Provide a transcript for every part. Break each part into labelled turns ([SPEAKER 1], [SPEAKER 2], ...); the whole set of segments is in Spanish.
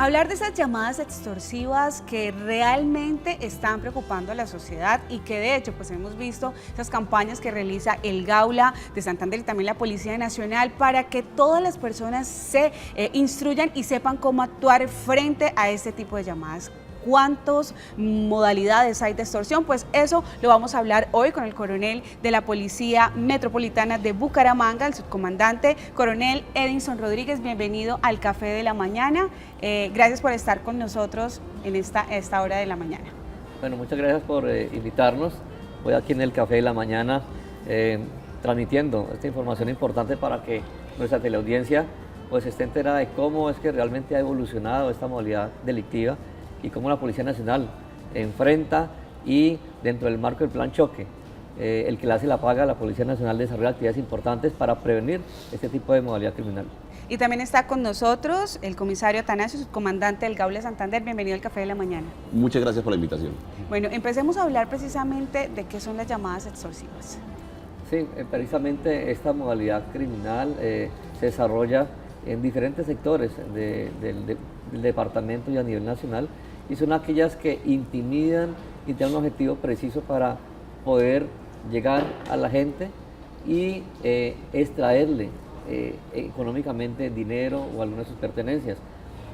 [SPEAKER 1] Hablar de esas llamadas extorsivas que realmente están preocupando a la sociedad y que de hecho pues hemos visto esas campañas que realiza el Gaula de Santander y también la Policía Nacional para que todas las personas se instruyan y sepan cómo actuar frente a este tipo de llamadas. ¿Cuántas modalidades hay de extorsión? Pues eso lo vamos a hablar hoy con el coronel de la Policía Metropolitana de Bucaramanga, el subcomandante coronel Edinson Rodríguez. Bienvenido al Café de la Mañana. Gracias por estar con nosotros en esta hora de la mañana.
[SPEAKER 2] Bueno, muchas gracias por invitarnos. Hoy aquí en el Café de la Mañana transmitiendo esta información importante para que nuestra teleaudiencia pues esté enterada de cómo es que realmente ha evolucionado esta modalidad delictiva y cómo la Policía Nacional enfrenta y dentro del marco del plan choque, el que le hace la paga, la Policía Nacional desarrolla actividades importantes para prevenir este tipo de modalidad criminal.
[SPEAKER 1] Y también está con nosotros el comisario Atanasio, subcomandante del Gaula de Santander. Bienvenido al Café de la Mañana.
[SPEAKER 3] Muchas gracias por la invitación.
[SPEAKER 1] Bueno, empecemos a hablar precisamente de qué son las llamadas extorsivas.
[SPEAKER 2] Sí, precisamente esta modalidad criminal se desarrolla en diferentes sectores del departamento y a nivel nacional, y son aquellas que intimidan y tienen un objetivo preciso para poder llegar a la gente y extraerle económicamente dinero o algunas de sus pertenencias.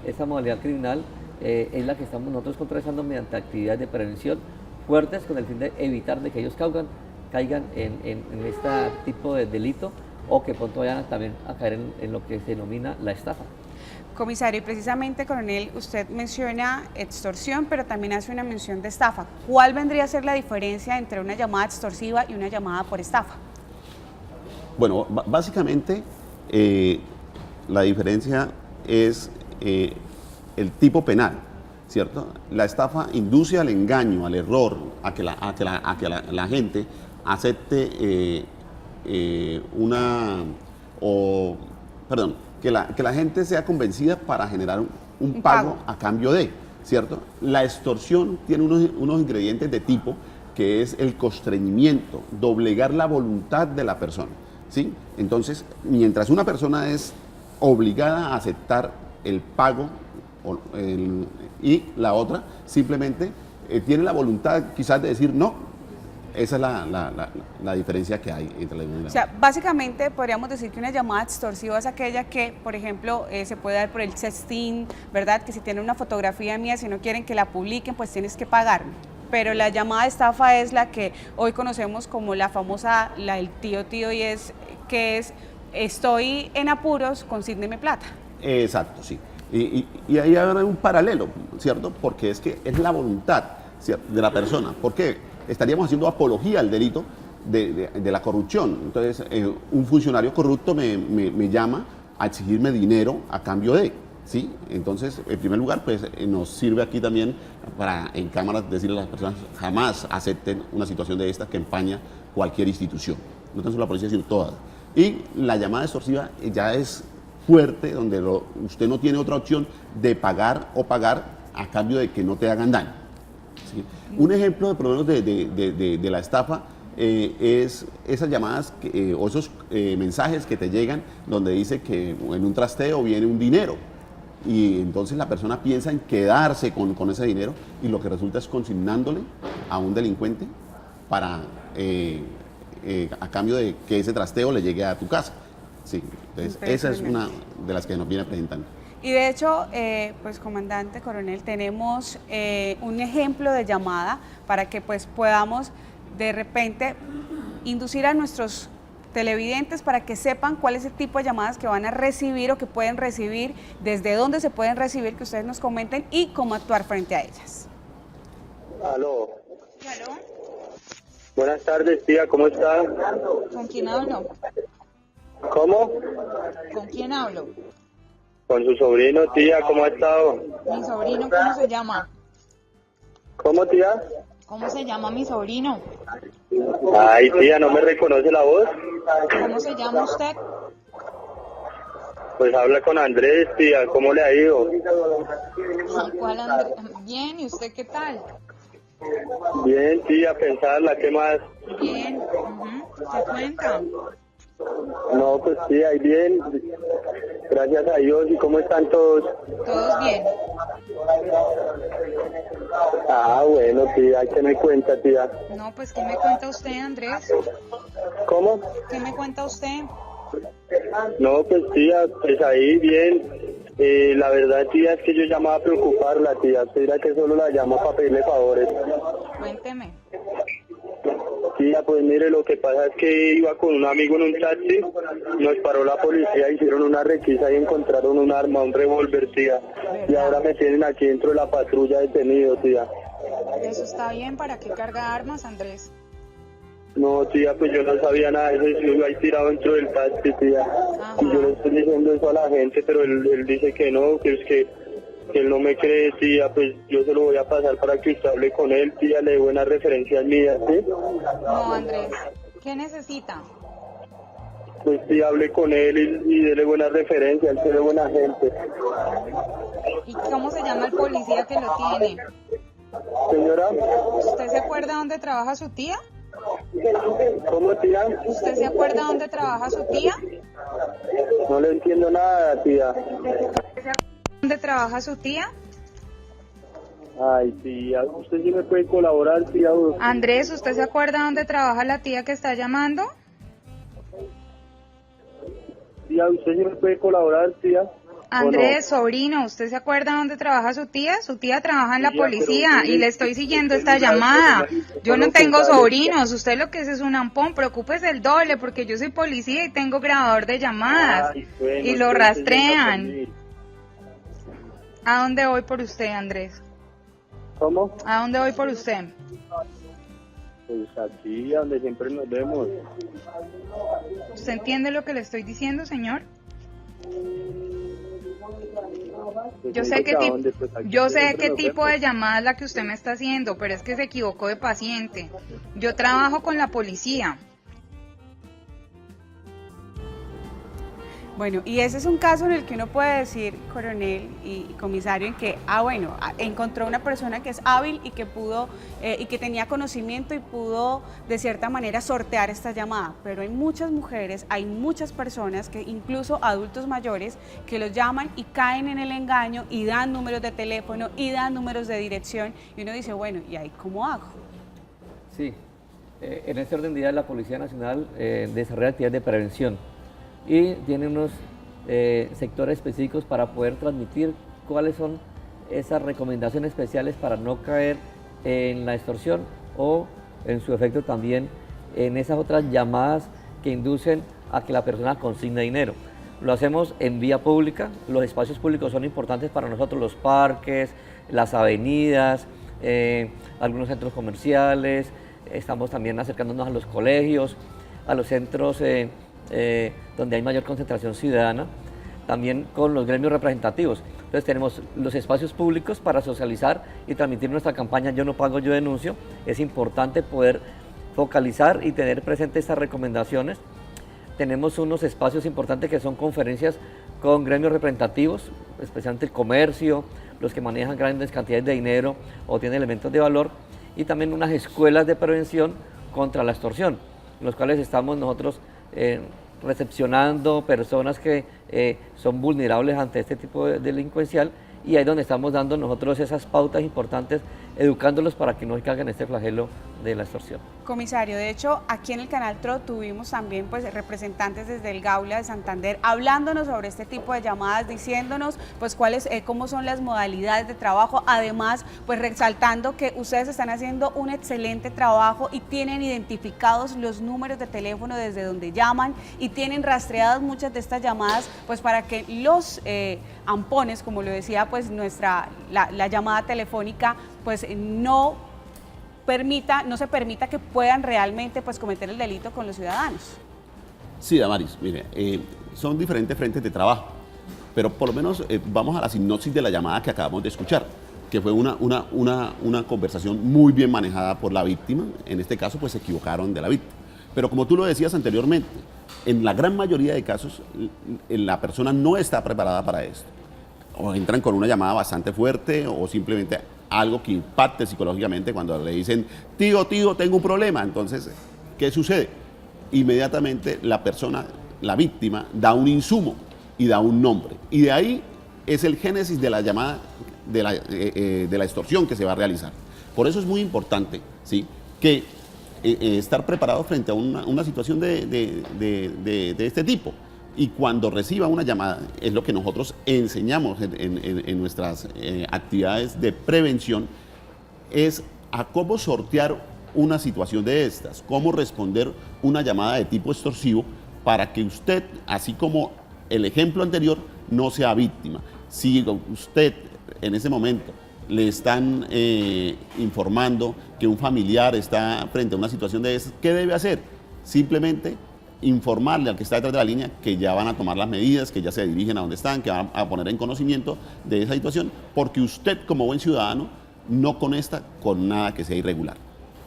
[SPEAKER 2] Esta modalidad criminal es la que estamos nosotros contrarrestando mediante actividades de prevención fuertes con el fin de evitar de que ellos caigan en este tipo de delito o que pronto vayan también a caer en lo que se denomina la estafa.
[SPEAKER 1] Comisario, y precisamente, coronel, usted menciona extorsión, pero también hace una mención de estafa. ¿Cuál vendría a ser la diferencia entre una llamada extorsiva y una llamada por estafa?
[SPEAKER 3] Bueno, básicamente la diferencia es el tipo penal, ¿cierto? La estafa induce al engaño, al error, a que la gente acepte que la gente sea convencida para generar un pago a cambio de, ¿cierto? La extorsión tiene unos ingredientes de tipo que es el constreñimiento, doblegar la voluntad de la persona, ¿sí? Entonces, mientras una persona es obligada a aceptar el pago y la otra simplemente tiene la voluntad quizás de decir no. Esa es la diferencia que hay entre la una y la otra.
[SPEAKER 1] O sea, básicamente podríamos decir que una llamada extorsiva es aquella que, por ejemplo, se puede dar por el sexting, ¿verdad? Que si tienen una fotografía mía, si no quieren que la publiquen, pues tienes que pagarme. Pero la llamada estafa es la que hoy conocemos como la famosa, el tío, y es estoy en apuros, consígneme plata.
[SPEAKER 3] Exacto, sí. Y ahí hay un paralelo, ¿cierto? Porque es que es la voluntad, ¿cierto?, de la persona. ¿Por qué? Estaríamos haciendo apología al delito de la corrupción. Entonces, un funcionario corrupto me llama a exigirme dinero a cambio de, ¿sí? Entonces, en primer lugar, pues nos sirve aquí también para en cámaras decirle a las personas jamás acepten una situación de esta que empaña cualquier institución. No tan solo la policía, sino todas. Y la llamada extorsiva ya es fuerte, donde usted no tiene otra opción de pagar a cambio de que no te hagan daño. ¿Sí? Un ejemplo de problemas de la estafa es esas llamadas o esos mensajes que te llegan donde dice que en un trasteo viene un dinero y entonces la persona piensa en quedarse con ese dinero y lo que resulta es consignándole a un delincuente para a cambio de que ese trasteo le llegue a tu casa. Sí, entonces esa es una de las que nos viene presentando.
[SPEAKER 1] Y de hecho, pues comandante, coronel, tenemos un ejemplo de llamada para que pues podamos de repente inducir a nuestros televidentes para que sepan cuál es el tipo de llamadas que van a recibir o que pueden recibir, desde dónde se pueden recibir, que ustedes nos comenten y cómo actuar frente a ellas.
[SPEAKER 4] Aló.
[SPEAKER 1] ¿Aló?
[SPEAKER 4] Buenas tardes, tía, ¿cómo está?
[SPEAKER 1] ¿Con quién hablo?
[SPEAKER 4] ¿Cómo?
[SPEAKER 1] ¿Con quién hablo?
[SPEAKER 4] Con su sobrino, tía, ¿cómo ha estado?
[SPEAKER 1] Mi sobrino, ¿cómo se llama?
[SPEAKER 4] ¿Cómo, tía?
[SPEAKER 1] ¿Cómo se llama mi sobrino?
[SPEAKER 4] Ay, tía, ¿no me reconoce la voz?
[SPEAKER 1] ¿Cómo se llama usted?
[SPEAKER 4] Pues habla con Andrés, tía, ¿cómo le ha ido?
[SPEAKER 1] ¿Cuál Andrés? Bien, ¿y usted qué tal?
[SPEAKER 4] Bien, tía, pensarla, ¿qué más?
[SPEAKER 1] Bien, ¿qué cuenta?
[SPEAKER 4] No, pues sí, ahí bien. Gracias a Dios. ¿Y cómo están todos?
[SPEAKER 1] Todos bien.
[SPEAKER 4] Ah, bueno, tía, ¿qué me cuenta, tía?
[SPEAKER 1] No, pues ¿qué me cuenta usted, Andrés?
[SPEAKER 4] ¿Cómo?
[SPEAKER 1] ¿Qué me cuenta usted?
[SPEAKER 4] No, pues tía, pues ahí bien. La verdad, tía, es que yo llamaba a preocuparla, tía. Usted dirá que solo la llamo para pedirle favores.
[SPEAKER 1] Cuénteme.
[SPEAKER 4] Tía, pues mire, lo que pasa es que iba con un amigo en un taxi, nos paró la policía, hicieron una requisa y encontraron un arma, un revólver, tía. Y ahora me tienen aquí dentro de la patrulla detenido, tía.
[SPEAKER 1] Eso está bien, ¿para qué carga armas, Andrés?
[SPEAKER 4] No, tía, pues yo no sabía nada de eso, yo iba ahí tirado dentro del taxi, tía.
[SPEAKER 1] Ajá.
[SPEAKER 4] Y yo le estoy diciendo eso a la gente, pero él dice que no, que es que él no me cree, tía. Pues yo se lo voy a pasar para que usted hable con él, tía, le dé buenas referencias mías, ¿sí?
[SPEAKER 1] No, Andrés. ¿Qué necesita?
[SPEAKER 4] Pues tía, hable con él y dele buenas referencias, él es buena gente.
[SPEAKER 1] ¿Y cómo se llama el policía que lo tiene?
[SPEAKER 4] Señora,
[SPEAKER 1] ¿Usted se acuerda dónde trabaja su tía?
[SPEAKER 4] ¿cómo, tía?
[SPEAKER 1] ¿Usted se acuerda dónde trabaja su tía?
[SPEAKER 4] No le entiendo nada, tía.
[SPEAKER 1] ¿Dónde trabaja su tía?
[SPEAKER 4] Ay, tía, usted sí me puede colaborar, tía.
[SPEAKER 1] Andrés, ¿usted se acuerda dónde trabaja la tía que está llamando?
[SPEAKER 4] Tía, usted sí me puede colaborar, tía.
[SPEAKER 1] Andrés, sobrino, ¿usted se acuerda dónde trabaja su tía? Su tía trabaja en la
[SPEAKER 4] Tía,
[SPEAKER 1] policía
[SPEAKER 4] pero
[SPEAKER 1] y le estoy siguiendo esta llamada. Yo no tengo sobrinos, usted lo que es un ampón, preocúpese el doble porque yo soy policía y tengo grabador de llamadas
[SPEAKER 4] Ay, bueno,
[SPEAKER 1] y lo
[SPEAKER 4] entonces
[SPEAKER 1] rastrean.
[SPEAKER 4] venga por mí.
[SPEAKER 1] ¿A dónde voy por usted, Andrés?
[SPEAKER 4] ¿Cómo?
[SPEAKER 1] ¿A dónde voy por usted?
[SPEAKER 4] Pues aquí, donde siempre nos vemos.
[SPEAKER 1] ¿Usted entiende lo que le estoy diciendo, señor?
[SPEAKER 4] Pues
[SPEAKER 1] Yo sé
[SPEAKER 4] venga,
[SPEAKER 1] qué,
[SPEAKER 4] ¿a dónde? Pues aquí
[SPEAKER 1] yo sé
[SPEAKER 4] siempre
[SPEAKER 1] qué
[SPEAKER 4] nos
[SPEAKER 1] tipo
[SPEAKER 4] vemos.
[SPEAKER 1] de llamada es la que usted me está haciendo, pero es que se equivocó de paciente. Yo trabajo con la policía. Bueno, y ese es un caso en el que uno puede decir, coronel y comisario, en que, bueno, encontró una persona que es hábil y que pudo, y que tenía conocimiento y pudo, de cierta manera, sortear esta llamada. Pero hay muchas mujeres, hay muchas personas, que incluso adultos mayores, que los llaman y caen en el engaño y dan números de teléfono y dan números de dirección. Y uno dice, bueno, ¿y ahí cómo hago?
[SPEAKER 2] Sí, en este orden de ideas la Policía Nacional desarrolla actividades de prevención y tiene unos sectores específicos para poder transmitir cuáles son esas recomendaciones especiales para no caer en la extorsión o en su efecto también en esas otras llamadas que inducen a que la persona consigne dinero. Lo hacemos en vía pública, los espacios públicos son importantes para nosotros, los parques, las avenidas, algunos centros comerciales, estamos también acercándonos a los colegios, a los centros donde hay mayor concentración ciudadana, también con los gremios representativos. Entonces tenemos los espacios públicos para socializar y transmitir nuestra campaña Yo no pago, yo denuncio. Es importante poder focalizar y tener presente estas recomendaciones. Tenemos unos espacios importantes que son conferencias con gremios representativos, especialmente el comercio, los que manejan grandes cantidades de dinero o tienen elementos de valor, y también unas escuelas de prevención contra la extorsión, en los cuales estamos nosotros recepcionando personas que son vulnerables ante este tipo de delincuencial, y ahí es donde estamos dando nosotros esas pautas importantes, educándolos para que no caigan en este flagelo de la extorsión.
[SPEAKER 1] Comisario, de hecho, aquí en el Canal TRO tuvimos también pues representantes desde el Gaula de Santander hablándonos sobre este tipo de llamadas, diciéndonos pues cómo son las modalidades de trabajo, además pues resaltando que ustedes están haciendo un excelente trabajo y tienen identificados los números de teléfono desde donde llaman y tienen rastreadas muchas de estas llamadas pues para que los ampones, como lo decía pues la llamada telefónica, pues no se permita que puedan realmente pues cometer el delito con los ciudadanos.
[SPEAKER 3] Sí, Damaris, mire, son diferentes frentes de trabajo, pero por lo menos vamos a la sinopsis de la llamada que acabamos de escuchar, que fue una conversación muy bien manejada por la víctima. En este caso pues se equivocaron de la víctima, pero como tú lo decías anteriormente, en la gran mayoría de casos la persona no está preparada para esto, o entran con una llamada bastante fuerte o simplemente algo que impacte psicológicamente cuando le dicen, tío, tengo un problema. Entonces, ¿qué sucede? inmediatamente la persona, la víctima, da un insumo y da un nombre. Y de ahí es el génesis de la llamada de la extorsión que se va a realizar. Por eso es muy importante, ¿sí?, que estar preparado frente a una situación de este tipo. Y cuando reciba una llamada, es lo que nosotros enseñamos en nuestras actividades de prevención, es a cómo sortear una situación de estas, cómo responder una llamada de tipo extorsivo para que usted, así como el ejemplo anterior, no sea víctima. Si usted en ese momento le están informando que un familiar está frente a una situación de esas, ¿qué debe hacer? Simplemente informarle al que está detrás de la línea que ya van a tomar las medidas, que ya se dirigen a donde están, que van a poner en conocimiento de esa situación, porque usted como buen ciudadano no conecta con nada que sea irregular.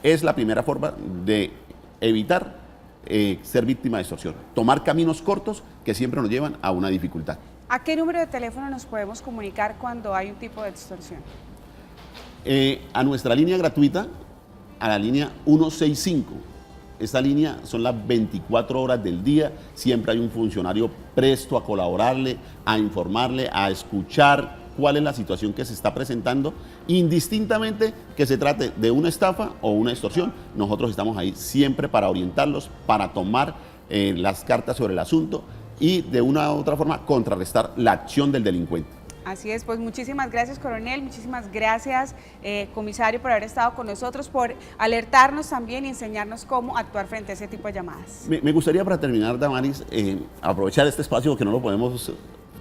[SPEAKER 3] Es la primera forma de evitar ser víctima de extorsión, tomar caminos cortos que siempre nos llevan a una dificultad.
[SPEAKER 1] ¿A qué número de teléfono nos podemos comunicar cuando hay un tipo de extorsión?
[SPEAKER 3] A nuestra línea gratuita, a la línea 165. Esta línea son las 24 horas del día, siempre hay un funcionario presto a colaborarle, a informarle, a escuchar cuál es la situación que se está presentando, indistintamente que se trate de una estafa o una extorsión. Nosotros estamos ahí siempre para orientarlos, para tomar las cartas sobre el asunto y de una u otra forma contrarrestar la acción del delincuente.
[SPEAKER 1] Así es, pues muchísimas gracias, coronel, muchísimas gracias, comisario, por haber estado con nosotros, por alertarnos también y enseñarnos cómo actuar frente a ese tipo de llamadas.
[SPEAKER 3] Me gustaría, para terminar, Damaris, aprovechar este espacio porque no lo podemos,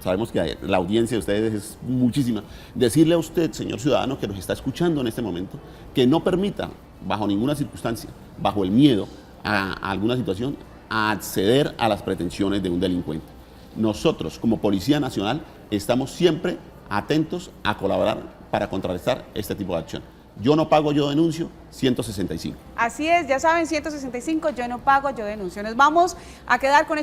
[SPEAKER 3] sabemos que la audiencia de ustedes es muchísima, decirle a usted, señor ciudadano, que nos está escuchando en este momento, que no permita, bajo ninguna circunstancia, bajo el miedo a alguna situación, a acceder a las pretensiones de un delincuente. Nosotros, como Policía Nacional, estamos siempre atentos a colaborar para contrarrestar este tipo de acción. Yo no pago, yo denuncio, 165.
[SPEAKER 1] Así es, ya saben, 165, yo no pago, yo denuncio. Nos vamos a quedar con